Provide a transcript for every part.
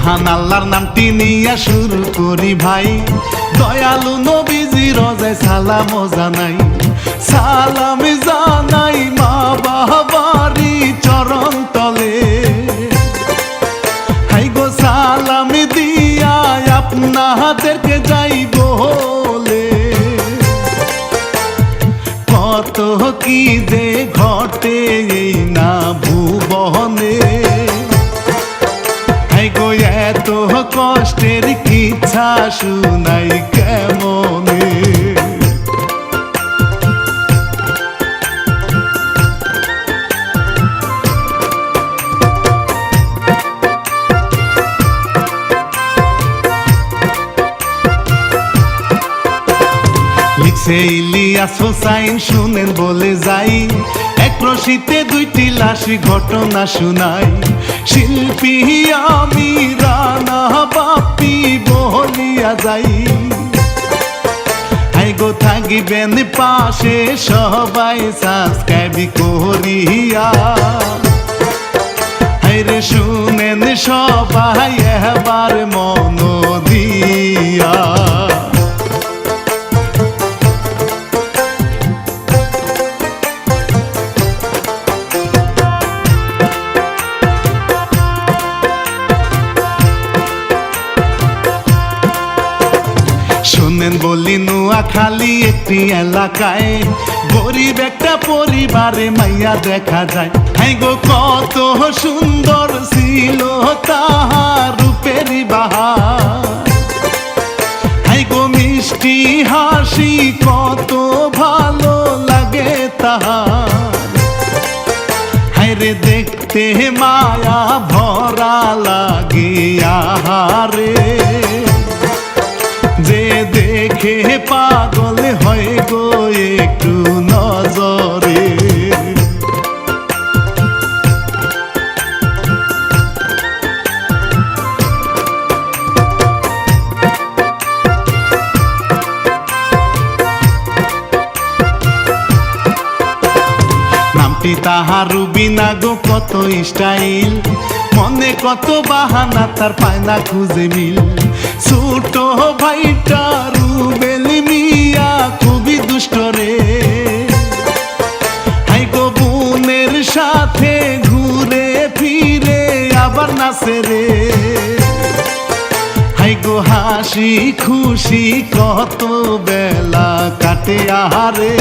মহান আল্লাহর নামটি নিয়ে শুরু করি ভাই, দয়ালু নবীজি রোজায় সালাম জানাই, সালাম জানাই মা বাবারি চরণ তলে। হাই গো সালাম দিয়া আপনাদেরকে যাই বলে, কত কি যে ঘটে এই না ভুবনে। গো এত কষ্টের কিচ্ছা শুনাই কেমনে। লিখছে ইলিয়াস হোসাইন শুনেন বলে যাই, এক রশিতে দুইটি লাশ ঘটনা শুনাই, শিল্পী আমি রানা বাপি বলিয়া যাই। হাই গো থাকিবেন পাশে সবাই সাবস্ক্রাইব করিয়া, হাই রে শুনেন সবাই এবার মন দিয়া। শুনেন বলি নোয়াখালী একটি এলাকায় গরিব একটা পরিবারে মাইয়া দেখা যায়। হাই গো কত সুন্দর ছিল তাহার রূপেরই বাহার, হাই গো মিষ্টি হাসি কত ভালো লাগে তাহার। হাই রে দেখতে মায়া ভরা লাগে আহারে, যে দেখে পাগল হয় গো একটু নজরে। নামটি তাহার রুবিনা গো কত স্টাইল, মনে কত বাহানা তার পায় না খুঁজে মিল। ছোট ভাইটা রুবেল মিয়া খুবই দুষ্ট রে, হাই গো বোনের সাথে ঘুরে ফিরে আবার নাচে রে। হাই গো হাসি খুশি কত বেলা কাটে আহারে,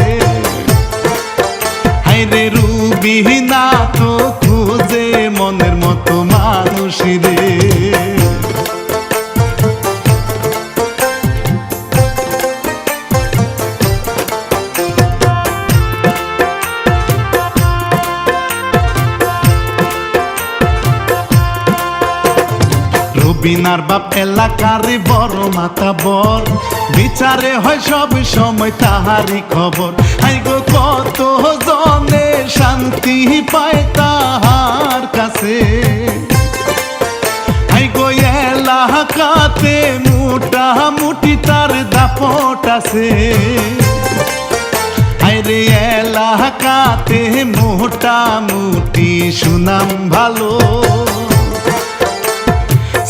হাই রে রুবিনা তো খুঁজে মনের মতো মানুষ রে। রুবিনার বাপ এলাকার বড় মাথা বর, বিচারে হয় সব সময় তাহারই খবর। হাই গো কত জনে শান্তি পায় তাহার কাছে, হাই গো এলাকাতে মোটামুটি তার দাপট আছে। হাই রে এলাকাতে মোটামুটি সুনাম ভালো,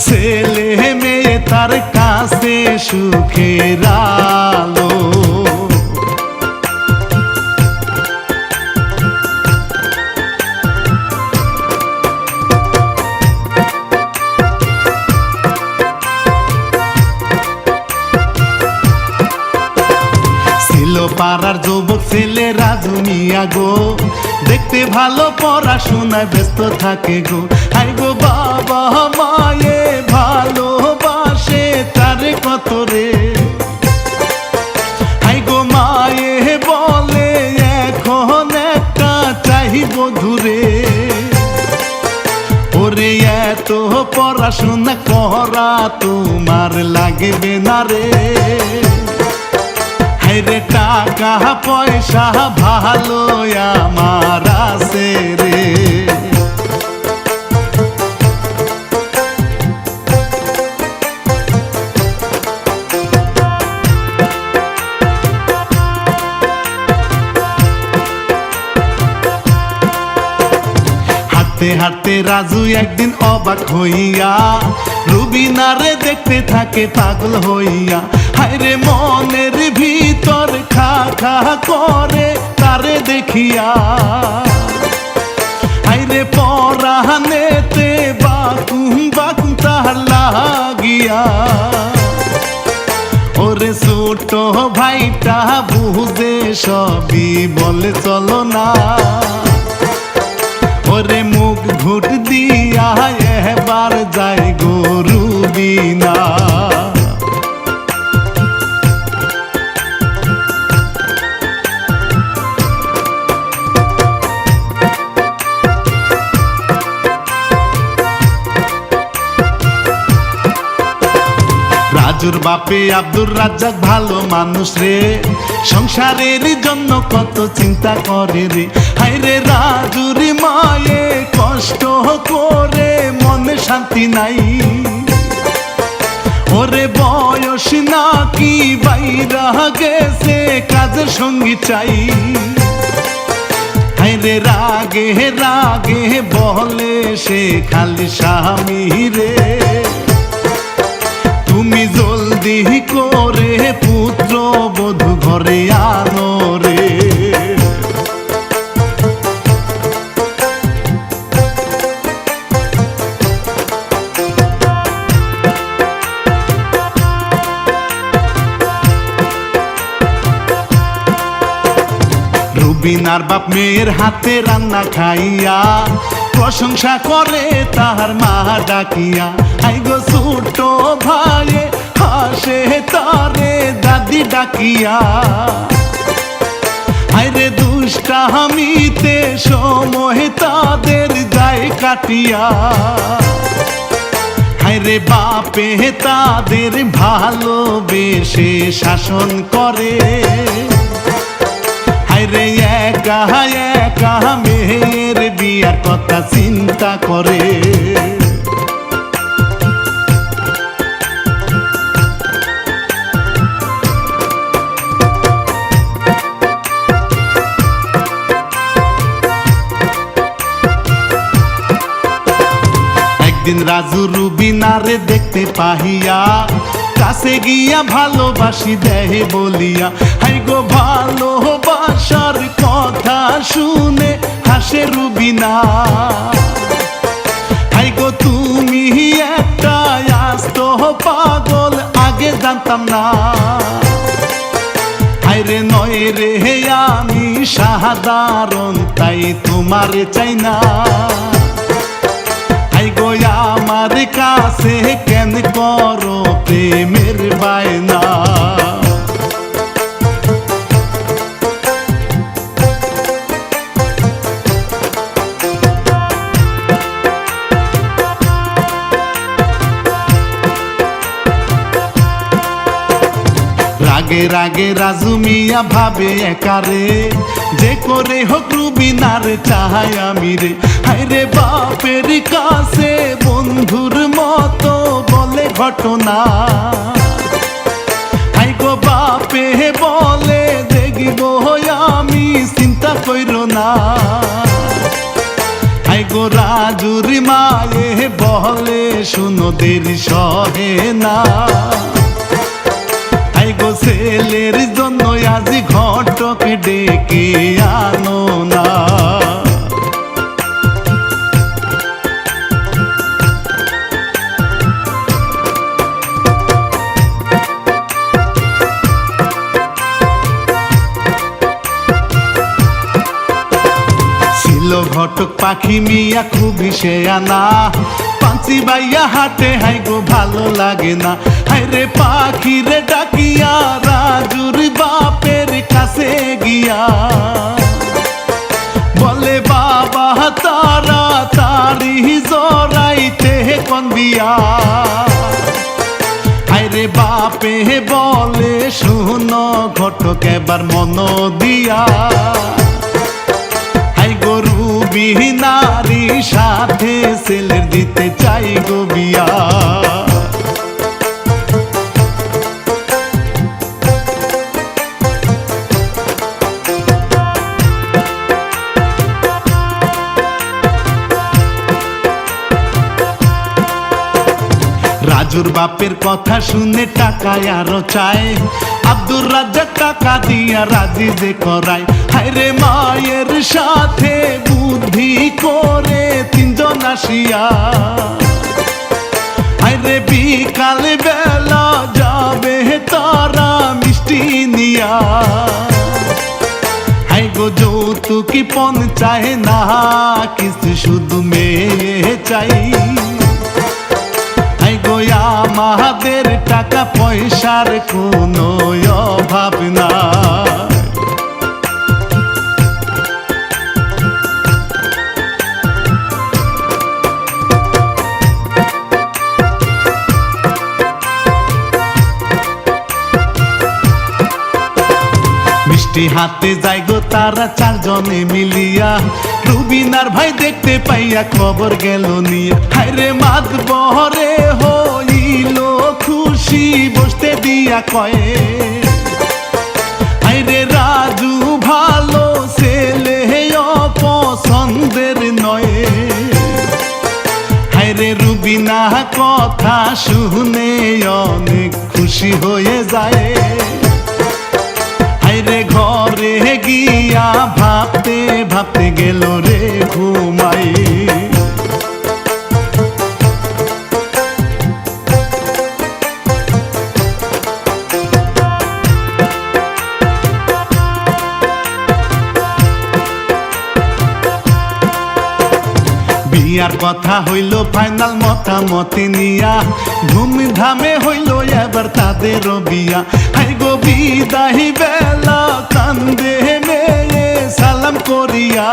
ছেলে মেয়ে তার কাছে সুখের আলো। ছিল পাড়ার যুবক ছেলে রাজু মিয়া গো, দেখতে ভালো পড়াশোনায় ব্যস্ত থাকে গো। হাই গো বাবা মায়ে ভালোবাসে তারে কত রে, হাই গো মায়ে বলে এখন একটা চাহিব ঘুরে। ওরে এত পড়াশোনা করা তোমার লাগবে না রে, হাই রে টাকা পয়সা ভালো আমার আছে রে। হাঁটতে হাঁটতে রাজু একদিন অবাক হইয়া রুবিনারে দেখতে থাকে পাগল হইয়া, হায়রে মনের ভিতর খা খা করে তারে দেখিয়া, হায়রে পরানেতে বাকুম বাকুম তার লাগিয়া। ওরে ছোট ভাইটা বুঝে সবই বলে চলো না, ওরে মুখ ঘুট দিয়া এবার যায় গো রুবিনা। রাজুর বাপে আব্দুর রাজ্জাক ভালো মানুষ রে, সংসারের জন্য কত চিন্তা করে রে, হায়রে রাজুর মায়ে কষ্ট করে মনে শান্তি নাই, ওরে বয়স নাকি বাইরা গেছে কাজের সঙ্গী চাই, হায়রে রাগে রাগে বলে সে খালি স্বামী রে, তুমি জলদি করে পুত্র বধূ ঘরে আনো রে। রুবিনার বাপ মেয়ের হাতে রান্না খাইয়া প্রশংসা করে তাহার মা ডাকিয়া, আই গো ছোট ভাইয়ে হাসে তারে দাদি ডাকিয়া, আইরে দুষ্টামিতে সময় তাদের যায় কাটিয়া, হায়রে বাপে তাদের ভালোবেসে শাসন করে, হায়রে একা একা মেয়ের বিয়ার কথা চিন্তা করে। একদিন রাজু রুবিনারে দেখতে পাহিয়া কাছে গিয়া ভালোবাসি দেহে বলিয়া, হাই গো ভালোবাসার কথা শুনে হাসে রুবিনা, হাই গো তুমি একটা আস্ত পাগল আগে জানতাম না, হায়রে নয় রে আমি সাধারণ তাই তোমারে চাই না, হাই গো আমার কাছে কেন করো প্রেমের বায়না। রাগে রাগে রাজু মিয়া ভাবে একারে, যে করে হোক রুবিনার চাহাই আমি রে, হায়রে বাপের কাছে বন্ধুর মতো বলে ঘটনা, হাই গো বাপে বলে দেখব আমি চিন্তা কইর না, হাই গো রাজুর মায়ে বলে শুনো দেরি সহে না, হাই গো ছেলের জন্য আজ ঘটক ডেকে আনো না। ছিল ঘটক পাখি মিয়া খুবই সে আনা, পাঁচি বাইয়া হাটে হাই গো ভালো লাগে না, হায়রে পাখি রে ডাকিয়া রাজুর বাপের কাছে গিয়া, বলে বাবা তারা তারি জরাইতে কোন বিয়া, হায়রে বাপে বলে শুনো ঘটক এবার মন দিয়া, হাই গো রুবিনারি সাথে ছেলের দিতে চাই গো বিয়া। রাজুর বাপের কথা শুনে টাকা আরো চায়, আব্দুর রাজ্জাক টাকা দিয়া রাজি যে করায়। হায়রে মায়ের সাথে বুদ্ধি করে তিনজন আসিয়া, হায়রে বিকাল বেলা যাবে তারা মিষ্টি নিয়া। হাই গো যৌতুকি পণ চায় না কিছু, শুধু মেয়ে চাই। হাই গো আমাদের টাকা পয়সার কোনো অভাব না। মিষ্টি হাতে যাই গো তারা চারজনে মিলিয়া, রুবিনার ভাই দেখতে পাইয়া খবর গেল নিয়া। হায়রে মাতবরে হইল খুশি বসতে দিয়া কয়ে, হায়রে রাজু ভালো ছেলে অপছন্দের নয়। হায়রে রুবিনা কথা শুনে অনেক খুশি হয়ে যায়। হায়রে ঘরে গিয়া ভাবতে ভাবতে গেল রে ঘুমাই। বিয়ার কথা হইল ফাইনাল মতামতি নিয়া, ধুমধামে হইল এবার তাদেরও বিয়া। হাই গো বিদায় বেলা কান্দে মেয়ে সালাম করিয়া,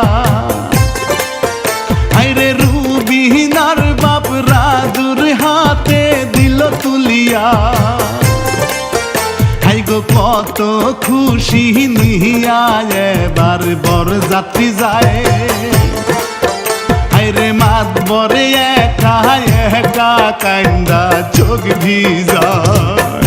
হায়রে রুবিনার বাপ রাজুর হাতে দিল তুলিয়া। হাই গো কত খুশি নিয়া এবার বরযাত্রী যায়। হায়রে মাতবরে একা একা কান্দা চোখ ভিজায়।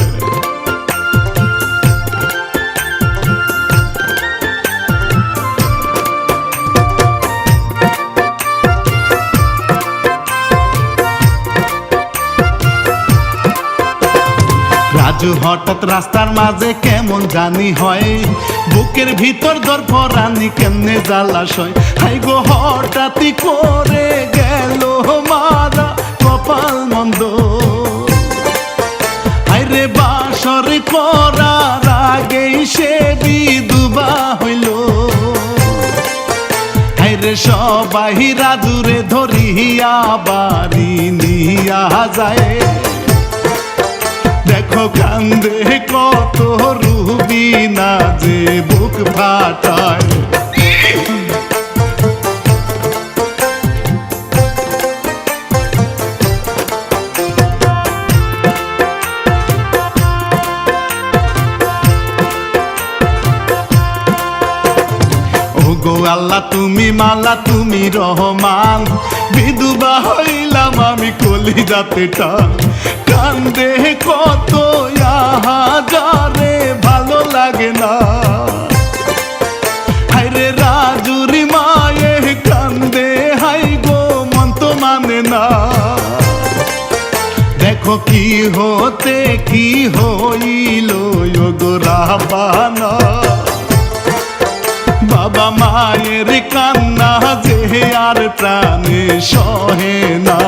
রাজু হঠাৎ রাস্তার মাঝে কেমন জানি হয়, বুকের ভিতর দরপরানি কেমনে জ্বালাশয়। হাই গো হঠাৎই করে গেল মারা কপাল মন্দ, হায়রে বাসর করার আগেই সে বিধবা হইল। হায়রে সবাই রাজুরে ধরিয়া বাড়ি নিয়া যায়। দেখো কান্দে কত রুবিনা যে বুক ফাটায়। ওগো আল্লাহ তুমি মালা তুমি রহমান, বিধবা হইলাম আমি কলিজাতে টান। কান্দে কত আহাজারে ভালো লাগে না, হায়রে রাজুর মায়ে কান্দে হাই গো মন তো মানে না। দেখো কি হতে কি হইল ওগো রাবানা, বাবা মায়ের কান্না যে আর প্রাণে সহে না।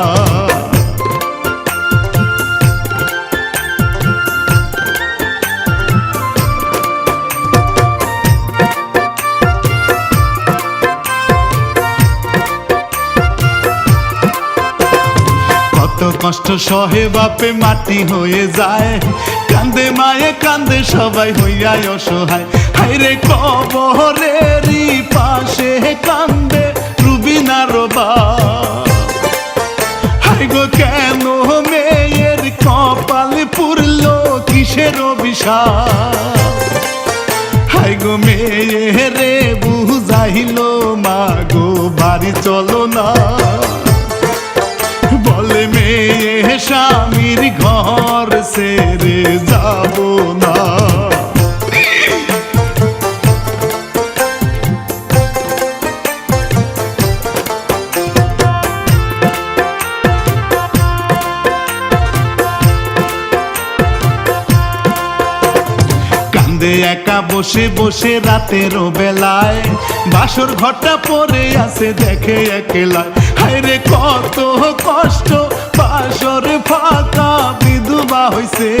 কত কষ্ট সহে বাপে মাটি হয়ে যায়, কান্দে মায়ে কান্দে সবাই হইয়া অসহায়। হায়রে কবরেরই পাশে কান্দে রুবিনার বাপ, হাই গো কেন মেয়ের কপাল পুরল কিসের অভিশাপ। হাই গো মেয়ে রে বুঝাইল মা গো বাড়ি চলো না, বলে মেয়ে স্বামীর ঘর ছেড়ে যাব না। কান্দে একা বসে বসে রাতের বেলায়, বাসর ঘরটা পড়ে আছে দেখে একলা। হায়রে কত কষ্ট, বাসর ফাঁকা বিধবা হইছে।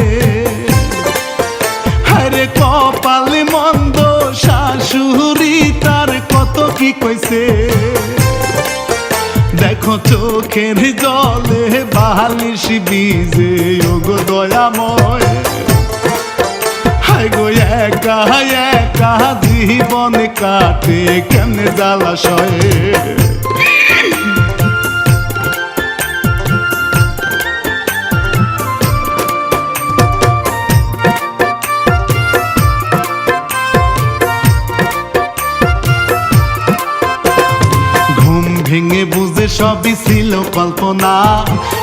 হায়রে কপালে মন্দ, শাশুড়ি তার কত কি কইছে। দেখো চোখের জলে বালিশ ভিজে, ওগো দয়াময়। হায় গো একা একা জীবন কাটে কেমনে জ্বালাশয়ে। ভেঙে বুঝে সবই ছিল কল্পনা,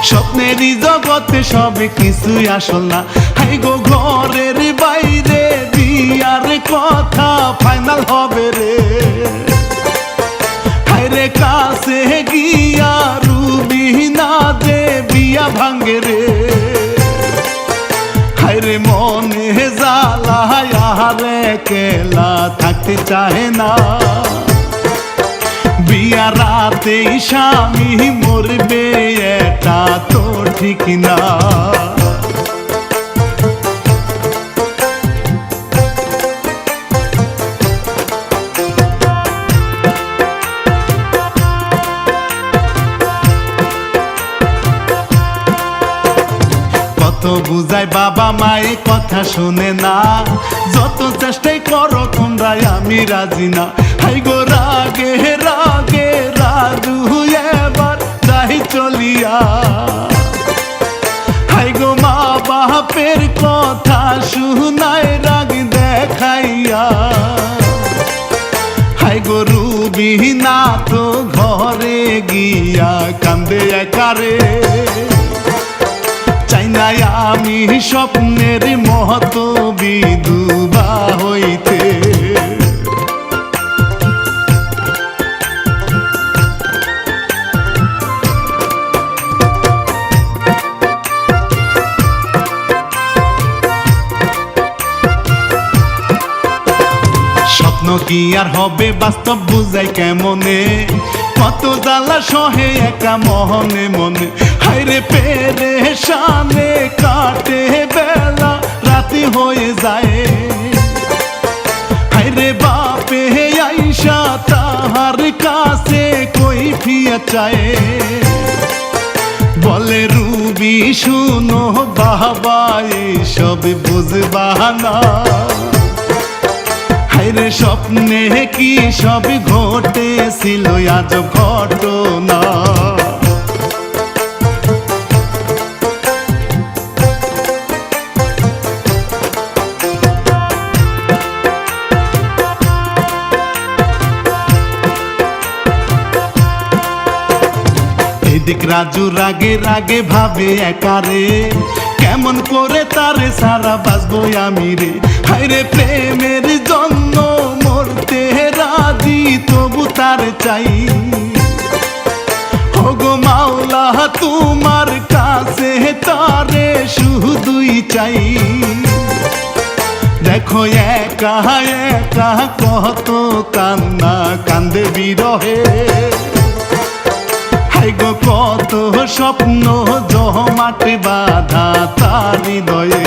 স্বপ্নেরই জগতে সবে কিছুই আসল না। হাই গো ঘরের বাইরে বিয়ার কথা ফাইনাল হবে রে। হায়রে কাছে গিয়া রুবি না যে বিয়া ভাঙ্গে রে। হায়রে মনে জ্বালা আহারে কেলা থাকতে চাহে না। বিয়া রাতেই স্বামী মরবে এটা তো ঠিক না। কত বুঝায় বাবা মায়ে কথা শুনে না, যত চেষ্টাই করো তোমরা আমি রাজি না। হাই গো রাগে রাগে রাজু এবার যাই চলিয়া। হাই গো মা বাপের কথা শুনায় রাগ দেখাইয়া। হাই গো রুবি না তো ঘরে গিয়া কান্দে একারে। চাই না আমি স্বপ্নের মহতো বিধবা হইতে। স্বপ্ন কি আর হবে বাস্তব বুঝাই কেমনে, কত জ্বালা সহে একা মহনে মনে। হায়রে পেরেশানে কাটে বেলা রাতি হয়ে যায়। হায়রে বাপে আইসা তাহার কাছে কই ফিয়া চায়। বলে রুবি শুনো বাবা সব বুঝবা না। হায়রে স্বপ্নে কি সব ঘটেছিল আজ ঘটনা। এদিক রাজু রাগে রাগে ভাবে একারে, কেমন করে তারে সারা বাঁচবো আমি রে। হায়রে প্রেমের জন্য মরতে রাজি তবু তার চাই। ওগো মাওলা তোমার কাছে তারে শুধুই চাই। দেখো একা একা কত কান্না কান্দে বিরহে। হাই গো কত স্বপ্ন জমাট বাঁধা তার হৃদয়ে।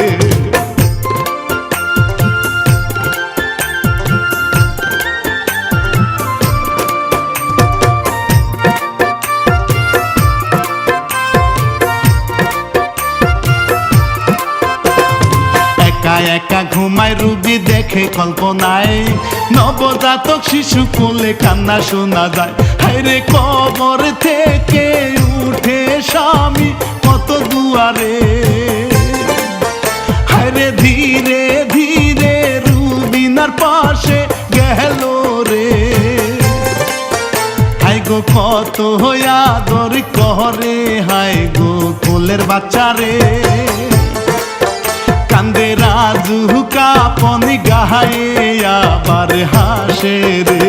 একা একা ঘুমায় রুবি দেখে কল্পনায়, নবজাতক শিশু কোলে কান্না শোনা যায়। হায়রে কবর থেকে উঠে স্বামী কত দুয়ারে। হায়রে ধীরে ধীরে রুবিনার পাশে গেল রে। হাই গো কত আদর করে হাই গো কোলের বাচ্চারে। কান্দে রাজু কাপন গায়ে আবার হাসে রে।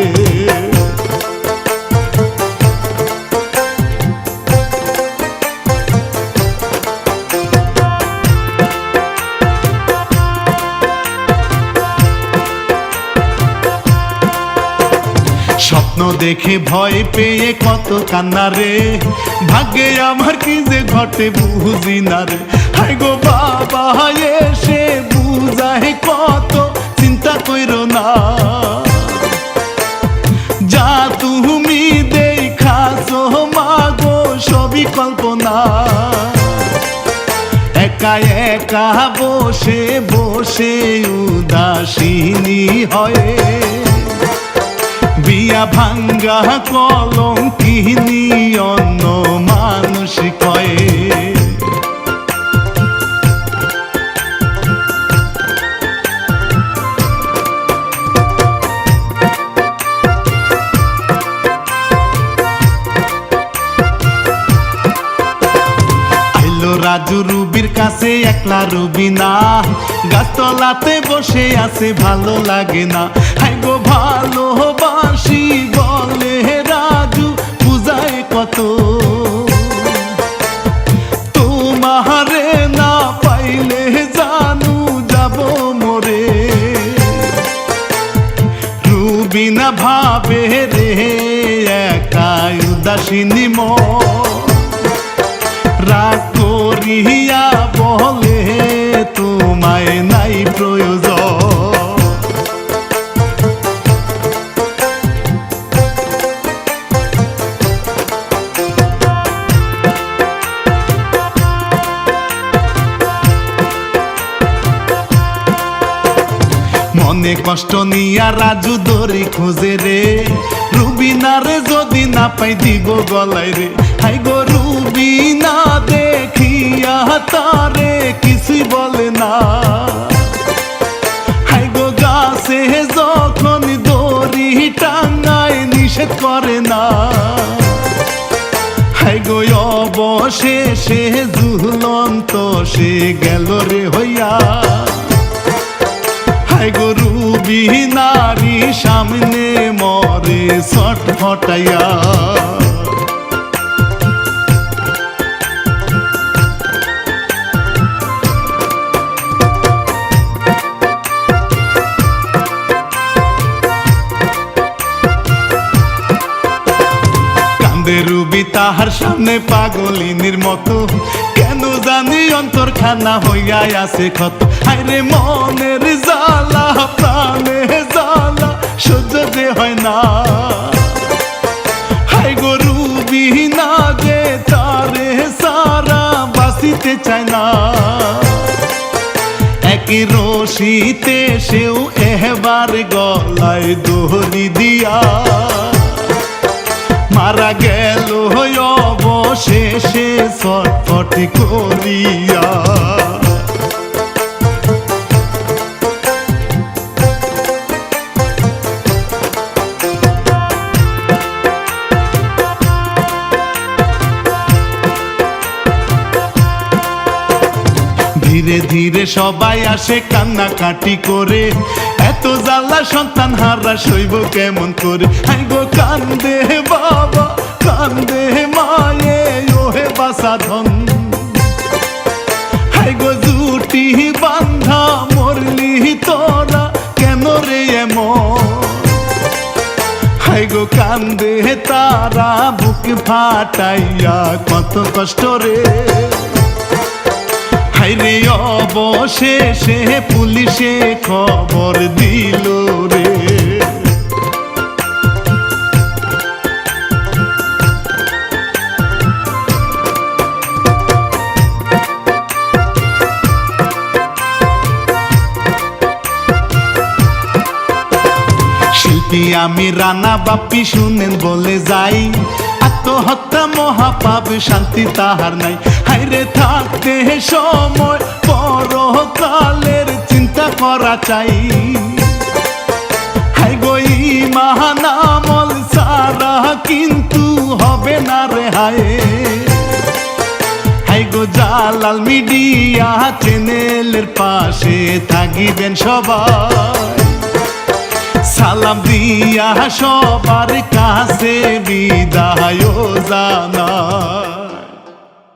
দেখে ভয় পেয়ে কত কান্না রে, ভাগ্যে আমার কি যে ঘটে বুঝি না রে। হায় গো বাবা এসে বুঝায় কত, চিন্তা কইরো না যা তুমি দেখাছো মাগো সবই কল্পনা। একা একা বসে বসে উদাসীনী হয়ে, বিয়া ভাঙ্গা কলঙ্কিনী অন্য মানুষ কয়ে। রাজু রুবির কাছে একলা রুবি না, গাছতলাতে বসে আছে ভালো লাগে না। হাই গো ভালোবাসি বলে রাজু বুঝায় কত, তোমারে না পাইলে জানু যাব মরে। রুবি না ভাবে রে একাই উদাসীনী রাগ করিয়া বলে তোমায় নাই প্রয়োজন। মনে কষ্ট নিয়া রাজু দড়ি খোঁজে রে, রুবিনারে যদি না পাই দিব গলায় রে। হাই গো রুবিনা দেখিয়া তারে কিছুই বলে না, হাই গো গাছে যখন দড়ি টাঙ্গায় নিষেধ করে না। হাই গো অবশেষে ঝুলন্ত সে গেল রে হইয়া, হাই গো রুবিনারি সামনে মরে ছটফটাইয়া। রুবি তাহার সামনে পাগলিনীর মতো, কেন জানি অন্তর খানা হইয়া আছে ক্ষত। হায়রে মনের জ্বালা প্রাণে জ্বালা সহ্য যে হয় না। হায় গো রুবি না যে তারে সারা বাঁচিতে চায় না। একই রশিতে সেও এবার গলায় দড়ি দিয়া মারা গেল অবশেষে ছটফট করিয়া। ধীরে ধীরে সবাই আসে কান্নাকাটি করে, এত জ্বালা সন্তান হারা সইব কেমন করে। হাই গো কান্দে বাবা কান্দে মায়ে ওহে বাসাধন, হাই গো জুটি বান্ধা মরলি তোরা কেন রে এমন। হাই গো কান্দে তারা বুক ফাটাইয়া কত কষ্ট রে। হাইরে অবশেষে পুলিশে খবর দিল রে। শিল্পী আমি রানা বাপ্পি শুনেন বলে যাই, আত্মহত্যা মহাপাপ শান্তি তাহার নাই। হাইরে থাকতে সময় পরকালের চিন্তা করা চাই। হাই গো ঈমান আমল সারা কিন্তু হবে না রে হায়। হাই গো জালাল মিডিয়া চ্যানেলের পাশে থাকিবেন সবাই, সালাম দিয়া সবার কাছে বিদায় জানা।